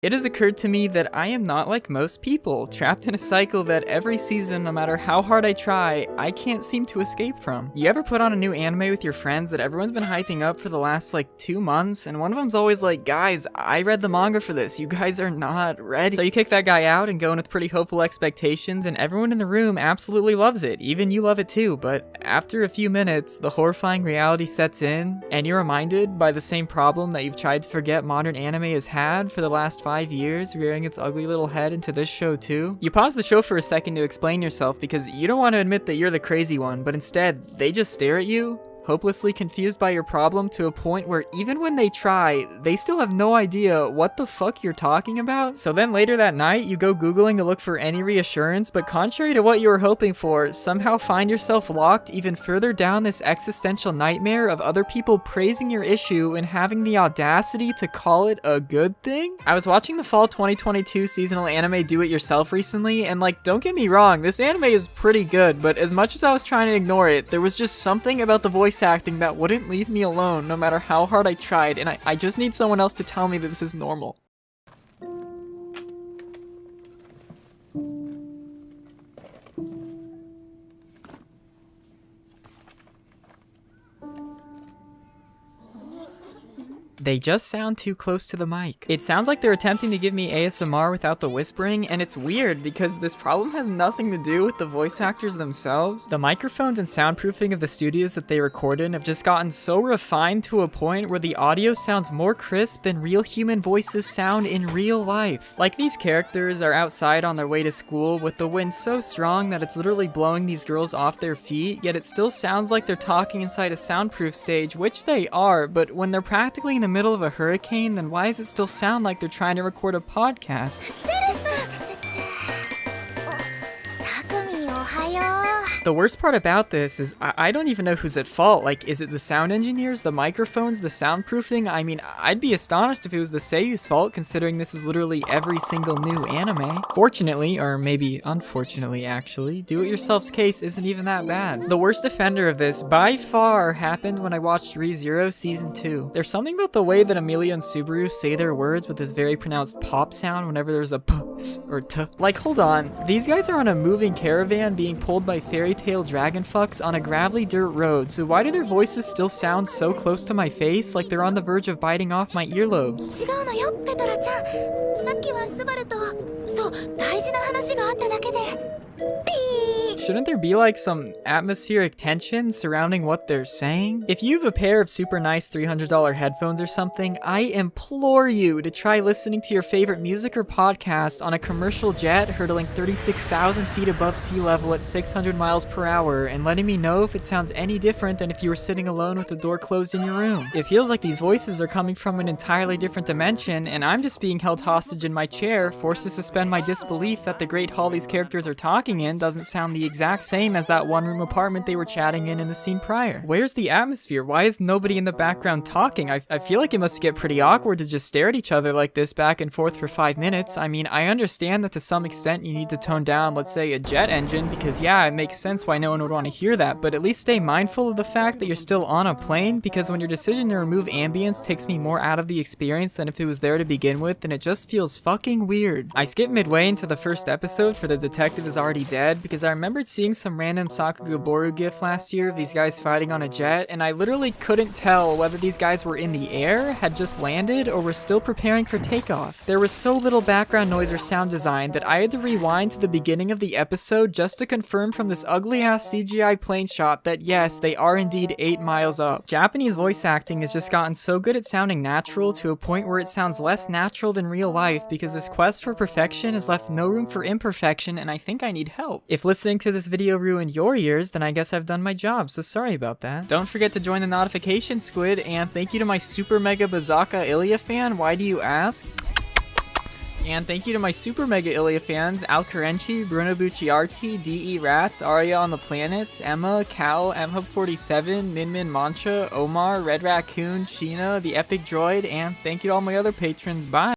It has occurred to me that I am not like most people, trapped in a cycle that every season, no matter how hard I try, I can't seem to escape from. You ever put on a new anime with your friends that everyone's been hyping up for the last 2 months, and one of them's always like, guys, I read the manga for this, you guys are not ready. So you kick that guy out and go in with pretty hopeful expectations, and everyone in the room absolutely loves it, even you love it too, but after a few minutes, the horrifying reality sets in, and you're reminded by the same problem that you've tried to forget modern anime has had for the last 5 years, rearing its ugly little head into this show too. You pause the show for a second to explain yourself because you don't want to admit that you're the crazy one, but instead, they just stare at you, hopelessly confused by your problem to a point where even when they try, they still have no idea what the fuck you're talking about. So then later that night, you go Googling to look for any reassurance, but contrary to what you were hoping for, somehow find yourself locked even further down this existential nightmare of other people praising your issue and having the audacity to call it a good thing? I was watching the fall 2022 seasonal anime Do It Yourself recently, and don't get me wrong, this anime is pretty good, but as much as I was trying to ignore it, there was just something about the voice acting that wouldn't leave me alone no matter how hard I tried, and I just need someone else to tell me that this is normal. They just sound too close to the mic. It sounds like they're attempting to give me ASMR without the whispering, and it's weird because this problem has nothing to do with the voice actors themselves. The microphones and soundproofing of the studios that they record in have just gotten so refined to a point where the audio sounds more crisp than real human voices sound in real life. Like these characters are outside on their way to school with the wind so strong that it's literally blowing these girls off their feet, yet it still sounds like they're talking inside a soundproof stage, which they are, but when they're practically in the middle of a hurricane, then why does it still sound like they're trying to record a podcast? The worst part about this is I don't even know who's at fault. Is it the sound engineers, the microphones, the soundproofing? I mean, I'd be astonished if it was the seiyu's fault, considering this is literally every single new anime. Fortunately, or maybe unfortunately actually, Do-It-Yourself's case isn't even that bad. The worst offender of this, by far, happened when I watched Re:Zero Season 2. There's something about the way that Amelia and Subaru say their words with this very pronounced pop sound whenever there's a p, s, or t. Hold on, these guys are on a moving caravan being pulled by fairy tale dragon fucks on a gravelly dirt road, so why do their voices still sound so close to my face, like they're on the verge of biting off my earlobes? Shouldn't there be some atmospheric tension surrounding what they're saying? If you have a pair of super nice $300 headphones or something, I implore you to try listening to your favorite music or podcast on a commercial jet hurtling 36,000 feet above sea level at 600 miles per hour and letting me know if it sounds any different than if you were sitting alone with the door closed in your room. It feels like these voices are coming from an entirely different dimension, and I'm just being held hostage in my chair, forced to suspend my disbelief that the great hall these characters are talking in doesn't sound the exact same as that one-room apartment they were chatting in the scene prior. Where's the atmosphere? Why is nobody in the background talking? I feel like it must get pretty awkward to just stare at each other like this back and forth for 5 minutes. I mean, I understand that to some extent you need to tone down, let's say, a jet engine, because yeah, it makes sense why no one would want to hear that, but at least stay mindful of the fact that you're still on a plane, because when your decision to remove ambience takes me more out of the experience than if it was there to begin with, then it just feels fucking weird. I skipped midway into the first episode for The Detective Is Already Dead, because I remembered seeing some random Sakugaboru gif last year of these guys fighting on a jet, and I literally couldn't tell whether these guys were in the air, had just landed, or were still preparing for takeoff. There was so little background noise or sound design that I had to rewind to the beginning of the episode just to confirm from this ugly-ass CGI plane shot that yes, they are indeed 8 miles up. Japanese voice acting has just gotten so good at sounding natural to a point where it sounds less natural than real life because this quest for perfection has left no room for imperfection, and I think I need help. If listening to this video ruined your ears, then I guess I've done my job, so sorry about that. Don't forget to join the notification squid, and thank you to my super mega Bazaka Ilya fan, why do you ask? And thank you to my super mega Ilya fans, Al Karenchi, Bruno Bucciarti, DE Rats, Arya on the Planet, Emma, Cal, MHub47, Min Min Mantra, Omar, Red Raccoon, Sheena, the Epic Droid, and thank you to all my other patrons. Bye!